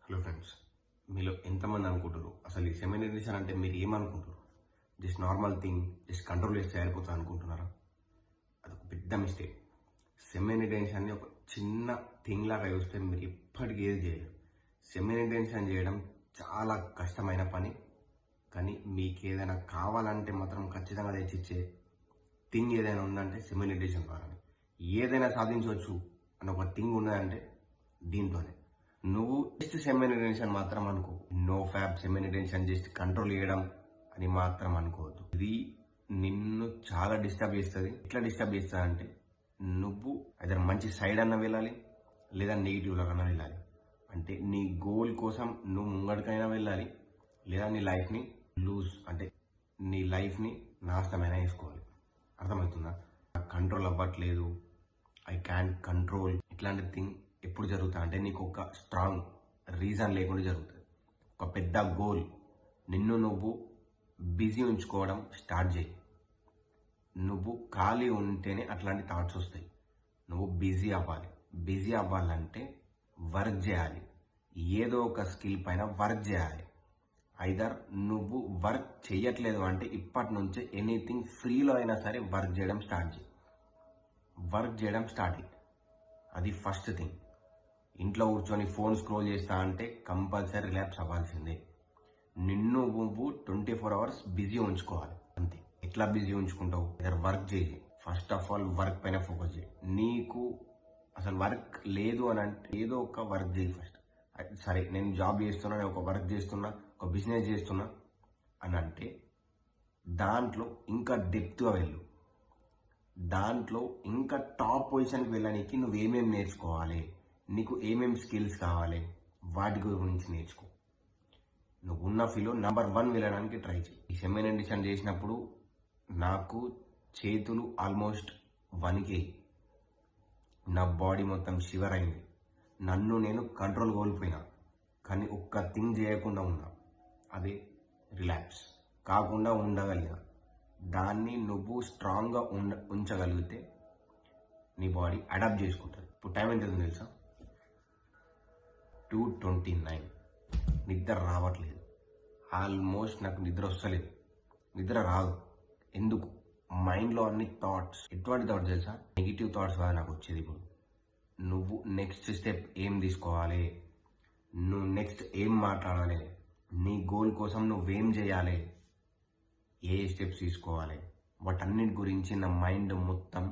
Hello friends, మీలో ఎంతమంది అనుకుంటారు అసలు ఈ సెమీ న్యూట్రిషన్ అంటే మీరు ఏమనుకుంటారు? Just normal thing, just control చేస్తే అయిపోతుంది అనుకుంటున్నారా? అదొక పెద్ద మిస్టేక్. సెమీ న్యూట్రిషన్ ఒక చిన్న థింగ్ లాగా చూస్తే మీరు ఇప్పటికీ ఏది చేయలేరు. సెమీ న్యూట్రిషన్ చేయడం చాలా కష్టమైన పని, కానీ మీకు ఏదైనా కావాలంటే మాత్రం ఖచ్చితంగా తెచ్చిచ్చే థింగ్ ఏదైనా ఉందంటే సెమీ న్యూట్రిషన్ ద్వారా ఏదైనా సాధించవచ్చు అని ఒక థింగ్ ఉన్నదంటే దీంతోనే. నువ్వు జస్ట్ సెమీ న్యూట్రిషన్ మాత్రం అనుకో, నో ఫ్యాబ్ సెమీ న్యూట్రిషన్ జస్ట్ కంట్రోల్ చేయడం అని మాత్రం అనుకోవద్దు. ఇది నిన్ను చాలా డిస్టర్బ్ చేస్తుంది. ఎట్లా డిస్టర్బ్ చేస్తుంది అంటే, నువ్వు అదే మంచి సైడ్ అన్న వెళ్ళాలి, లేదా నెగిటివ్ లాగా వెళ్ళాలి. అంటే నీ గోల్ కోసం నువ్వు ముంగడికైనా వెళ్ళాలి, లేదా నీ లైఫ్ని అంటే నీ లైఫ్ని నాశనమైనా వేసుకోవాలి. అర్థమవుతుందా? కంట్రోల్ అవ్వట్లేదు, ఐ క్యాన్ కంట్రోల్, ఇట్లాంటి థింగ్ ఎప్పుడు జరుగుతా అంటే నీకు ఒక స్ట్రాంగ్ రీజన్ లేకుండా జరుగుతుంది. ఒక పెద్ద గోల్, నిన్ను నువ్వు బిజీ ఉంచుకోవడం స్టార్ట్ చేయి. నువ్వు ఖాళీ ఉంటేనే అట్లాంటి థాట్స్ వస్తాయి. నువ్వు బిజీ అవ్వాలి. బిజీ అవ్వాలంటే వర్క్ చేయాలి. ఏదో ఒక స్కిల్ పైన వర్క్ చేయాలి. ఐదర్ నువ్వు వర్క్ చేయట్లేదు అంటే ఇప్పటి నుంచే ఎనీథింగ్ ఫ్రీలో అయినా సరే వర్క్ చేయడం స్టార్ట్ చేయి. వర్క్ చేయడం స్టార్ట్ అయ్యి, అది ఫస్ట్ థింగ్. ఇంట్లో కూర్చొని ఫోన్ స్క్రోల్ చేస్తా అంటే కంపల్సరీ రిలాక్స్ అవ్వాల్సిందే. నిన్ను నువ్వు 24 hours బిజీ ఉంచుకోవాలి, అంతే. ఎట్లా బిజీ ఉంచుకుంటావు? వర్క్ చేయి. ఫస్ట్ ఆఫ్ ఆల్ వర్క్ పైన ఫోకస్ చేయి. నీకు అసలు వర్క్ లేదు అని అంటే ఏదో ఒక వర్క్ చేయి ఫస్ట్. సరే, నేను జాబ్ చేస్తున్నా, నేను ఒక వర్క్ చేస్తున్నా, ఒక బిజినెస్ చేస్తున్నా అని అంటే దాంట్లో ఇంకా డెప్త్గా వెళ్ళు. దాంట్లో ఇంకా టాప్ పొజిషన్కి వెళ్ళడానికి నువ్వేమేమి నేర్చుకోవాలి, నీకు ఏమేమి స్కిల్స్ కావాలి, వాటి గురించి నేర్చుకో. నువ్వు ఉన్న ఫీల్డ్లో నెంబర్ 1 వెళ్ళడానికి ట్రై చేయి. ఈ సెమీ న్యూట్రిషన్ చేసినప్పుడు నాకు చేతులు ఆల్మోస్ట్ వణికాయి, నా బాడీ మొత్తం షివర్ అయింది, నన్ను నేను కంట్రోల్ కోల్పోయినా. కానీ ఒక్క థింగ్ చేయకుండా ఉన్నా, అదే రిలాక్స్ కాకుండా ఉండగలిగా. దాన్ని నువ్వు స్ట్రాంగ్గా ఉంచగలిగితే నీ బాడీ అడాప్ట్ చేసుకుంటుంది. ఇప్పుడు టైం ఎంత తెలుసా? 2:29. నిద్ర రావట్లేదు. ఆల్మోస్ట్ నాకు నిద్ర వస్తలేదు, నిద్ర రాదు. ఎందుకు? మైండ్లో అన్ని థాట్స్. ఎటువంటి థాట్స్ తెలుసా? నెగిటివ్ థాట్స్ కాదు నాకు వచ్చేది. ఇప్పుడు నువ్వు నెక్స్ట్ స్టెప్ ఏం తీసుకోవాలి, నువ్వు నెక్స్ట్ ఏం మాట్లాడాలి, నీ గోల్ కోసం నువ్వేం చేయాలి, ఏ స్టెప్స్ తీసుకోవాలి, వాటన్నిటి గురించి నా మైండ్ మొత్తం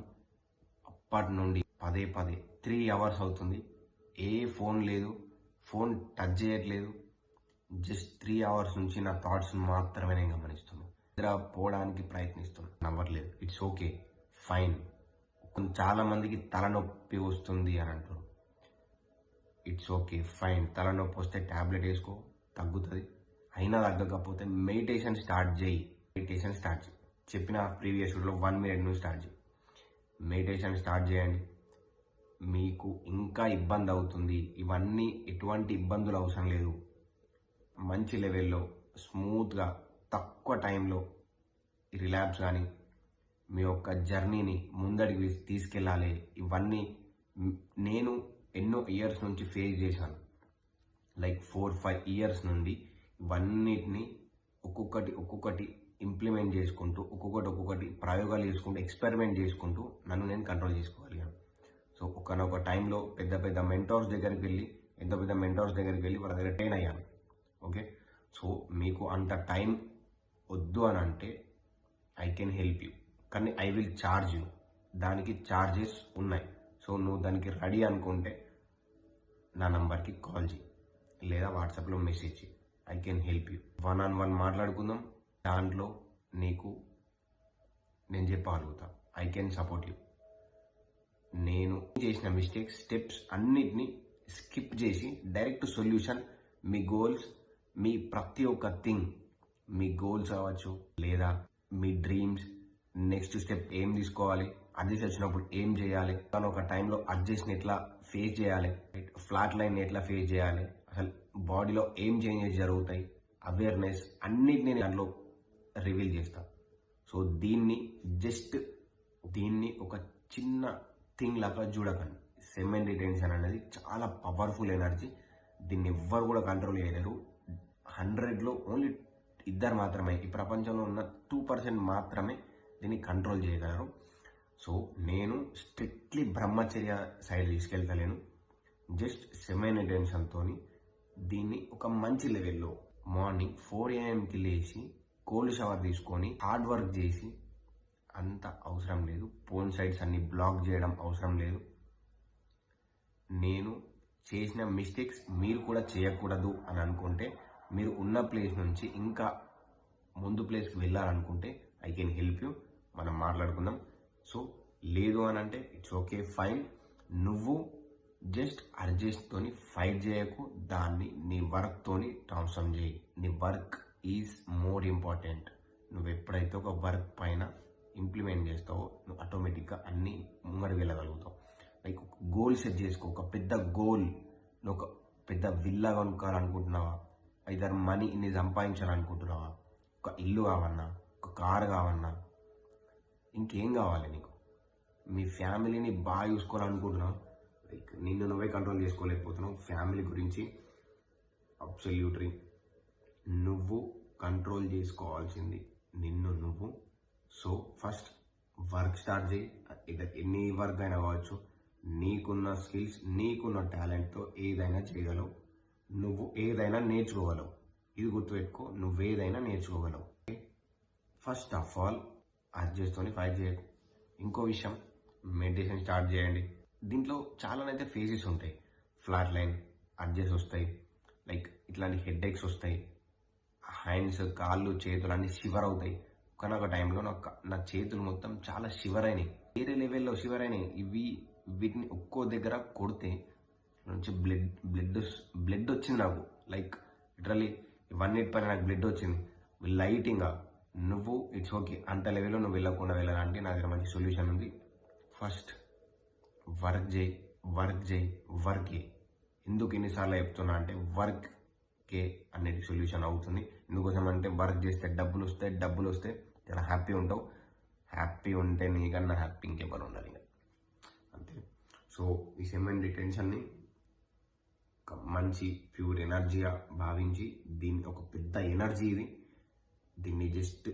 అప్పటి నుండి పదే 3 hours అవుతుంది. ఏ ఫోన్ లేదు, ఫోన్ టచ్ చేయట్లేదు. జస్ట్ 3 hours నుంచి నా థాట్స్ మాత్రమే నేను గమనిస్తున్నాను. నిద్ర పోవడానికి ప్రయత్నిస్తున్నాను, నవ్వట్లేదు. It's okay, fine. చాలా మందికి తలనొప్పి వస్తుంది అని అంటారు. It's okay, fine. తలనొప్పి వస్తే ట్యాబ్లెట్ వేసుకో, తగ్గుతుంది. అయినా తగ్గకపోతే మెడిటేషన్ స్టార్ట్ చేయి. చెప్పిన ప్రీవియస్ వీడియోలో 1 minute నుంచి స్టార్ట్ చేయి. మెడిటేషన్ స్టార్ట్ చేయండి. మీకు ఇంకా ఇబ్బంది అవుతుంది, ఇవన్నీ ఎటువంటి ఇబ్బందులు అవసరం లేదు. మంచి లెవెల్లో స్మూత్గా తక్కువ టైంలో రిలాక్స్ కానీ మీ యొక్క జర్నీని ముందడికి తీసుకెళ్ళాలి. ఇవన్నీ నేను ఎన్నో ఇయర్స్ నుంచి ఫేస్ చేశాను. లైక్ 4-5 years నుండి ఇవన్నిటిని ఒక్కొక్కటి ఇంప్లిమెంట్ చేసుకుంటూ, ఒక్కొక్కటి ప్రయోగాలు చేసుకుంటూ, ఎక్స్పెరిమెంట్ చేసుకుంటూ నన్ను నేను కంట్రోల్ చేసుకోగలిగాను. సో ఒకనొక టైంలో పెద్ద మెంటర్స్ దగ్గరికి వెళ్ళి వాళ్ళ దగ్గర ట్రైన్ అయ్యాను. ఓకే, సో మీకు అంత టైం వద్దు అని అంటే ఐ కెన్ హెల్ప్ యూ, కానీ ఐ విల్ ఛార్జ్ యూ. దానికి ఛార్జెస్ ఉన్నాయి. సో నువ్వు దానికి రెడీ అనుకుంటే నా నంబర్కి కాల్ చేయి, లేదా వాట్సాప్లో మెసేజ్ చేయి. I can help you. 1-on-1 మాట్లాడుకుందాం. దాంట్లో నీకు నేను చెప్పగలుగుతా. I can support you. నేను చేసిన స్టెప్స్ అన్నిటినీ స్కిప్ చేసి డైరెక్ట్ సొల్యూషన్, మీ గోల్స్, మీ ప్రతి ఒక్క థింగ్, మీ గోల్స్ అవ్వచ్చు, లేదా మీ డ్రీమ్స్, నెక్స్ట్ స్టెప్ ఏం తీసుకోవాలి, అడ్జస్ట్ వచ్చినప్పుడు ఏం చేయాలి, కానీ ఒక టైంలో అడ్జస్ట్ని ఎట్లా ఫేస్ చేయాలి, ఫ్లాట్ లైన్ ఎట్లా ఫేస్ చేయాలి, అసలు బాడీలో ఏం చేంజెస్ జరుగుతాయి, అవేర్నెస్, అన్నిటినీ దాంట్లో రివీల్ చేస్తా. సో దీన్ని ఒక చిన్న థింగ్ లాగా చూడకండి. సెమీ న్యూట్రిషన్ అనేది చాలా పవర్ఫుల్ ఎనర్జీ. దీన్ని ఎవ్వరు కూడా కంట్రోల్ చేయలేరు. 100లో ఓన్లీ ఇద్దరు మాత్రమే, ఈ ప్రపంచంలో ఉన్న 2% మాత్రమే దీన్ని కంట్రోల్ చేయగలరు. సో నేను స్ట్రిక్ట్లీ బ్రహ్మచర్య సైడ్ తీసుకెళ్తలేను. జస్ట్ సెమెన్ ఇంటెన్షన్తో దీన్ని ఒక మంచి లెవెల్లో మార్నింగ్ 4 AM లేచి కోల్డ్ షవర్ తీసుకొని హార్డ్ వర్క్ చేసి, అంత అవసరం లేదు. పోన్ సైడ్స్ అన్ని బ్లాక్ చేయడం అవసరం లేదు. నేను చేసిన మిస్టేక్స్ మీరు కూడా చేయకూడదు అని అనుకుంటే, మీరు ఉన్న ప్లేస్ నుంచి ఇంకా ముందు ప్లేస్కి వెళ్ళాలనుకుంటే ఐ కెన్ హెల్ప్ యూ, మనం మాట్లాడుకుందాం. సో లేదు అని అంటే ఇట్స్ ఓకే, ఫైన్. నువ్వు జస్ట్ అడ్జస్ట్తోని ఫైట్ చేయకు, దాన్ని నీ వర్క్తోని ట్రాన్స్ఫార్మ్ చేయి. నీ వర్క్ ఈజ్ మోర్ ఇంపార్టెంట్. నువ్వు ఎప్పుడైతే ఒక వర్క్ పైన ఇంప్లిమెంట్ చేస్తావో నువ్వు ఆటోమేటిక్గా అన్నీ ముంగడి వెళ్ళగలుగుతావు. లైక్ ఒక గోల్ సెట్ చేసుకో, ఒక పెద్ద గోల్. నువ్వు ఒక పెద్ద విల్లా కొనుక్కోవాలనుకుంటున్నావా, ఐదర్ మనీ ఇన్ని సంపాదించాలనుకుంటున్నావా, ఒక ఇల్లు కావన్నా, ఒక కారు కావన్నా, ఇంకేం కావాలి నీకు, మీ ఫ్యామిలీని బాగా చూసుకోవాలనుకుంటున్నావు, లైక్ నిన్ను నువ్వే కంట్రోల్ చేసుకోలేకపోతున్నావు, ఫ్యామిలీ గురించి అబ్సల్యూట్లీ నువ్వు కంట్రోల్ చేసుకోవాల్సింది నిన్ను నువ్వు. సో ఫస్ట్ వర్క్ స్టార్ట్ చేయి. ఇది ఎన్ని వర్క్ అయినా కావచ్చు, నీకున్న స్కిల్స్, నీకున్న టాలెంట్తో ఏదైనా చేయగలవు, నువ్వు ఏదైనా నేర్చుకోగలవు. ఇది గుర్తుపెట్టుకో, నువ్వేదైనా నేర్చుకోగలవు. ఫస్ట్ ఆఫ్ ఆల్ అడ్జస్ట్తోని ఫైట్ చేయకు. ఇంకో విషయం, మెడిటేషన్ స్టార్ట్ చేయండి. దీంట్లో చాలానైతే ఫేజెస్ ఉంటాయి. ఫ్లాట్ లైన్, అడ్జస్ట్ వస్తాయి, లైక్ ఇట్లాంటి హెడ్ ఏక్స్ వస్తాయి, హ్యాండ్స్, కాళ్ళు, చేతులు అన్నీ షివర్ అవుతాయి. ఒకనొక టైంలో నా చేతులు మొత్తం చాలా షివర్ అయినాయి, వేరే లెవెల్లో షివర్ అయినాయి. వీటిని ఒక్కో దగ్గర కొడితే నుంచి బ్లడ్ వచ్చింది నాకు. లైక్ లిటరలీ 1 minute పైన నాకు బ్లడ్ వచ్చింది. లైటింగ్గా నువ్వు ఇట్స్ ఓకే, అంత లెవెల్లో నువ్వు వెళ్ళకుండా వెళ్ళాలంటే నా దగ్గర మంచి సొల్యూషన్ ఉంది. ఫస్ట్ వర్క్ చేయి, వర్క్ చేయి, వర్క్ చేయి. ఎందుకు ఎన్నిసార్లు చెప్తున్నా అంటే వర్క్కే అనేది సొల్యూషన్ అవుతుంది. ఎందుకోసం అంటే వర్క్ చేస్తే డబ్బులు వస్తే చాలా హ్యాపీ ఉంటావు. హ్యాపీ ఉంటే నీకన్నా హ్యాపీ ఇంకెవరు ఉండాలి అంతే. సో ఈ సెమెన్ రిటెన్షన్ని ఒక మంచి ప్యూర్ ఎనర్జీగా భావించి, దీన్ని ఒక పెద్ద ఎనర్జీ ఇది, దీన్ని జస్ట్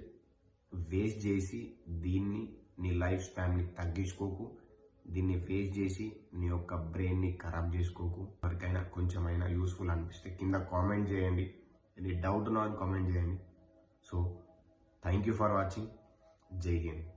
వేస్ట్ చేసి దీన్ని నీ లైఫ్ స్పాన్ని తగ్గించుకోకు. దీన్ని వేస్ట్ చేసి నీ యొక్క బ్రెయిన్ని ఖరాబ్ చేసుకోకు. ఎవరికైనా కొంచెమైనా యూస్ఫుల్ అనిపిస్తే కింద కామెంట్ చేయండి. ఎనీ డౌట్ ఉన్నా కామెంట్ చేయండి. So thank you for watching. జై హింద్.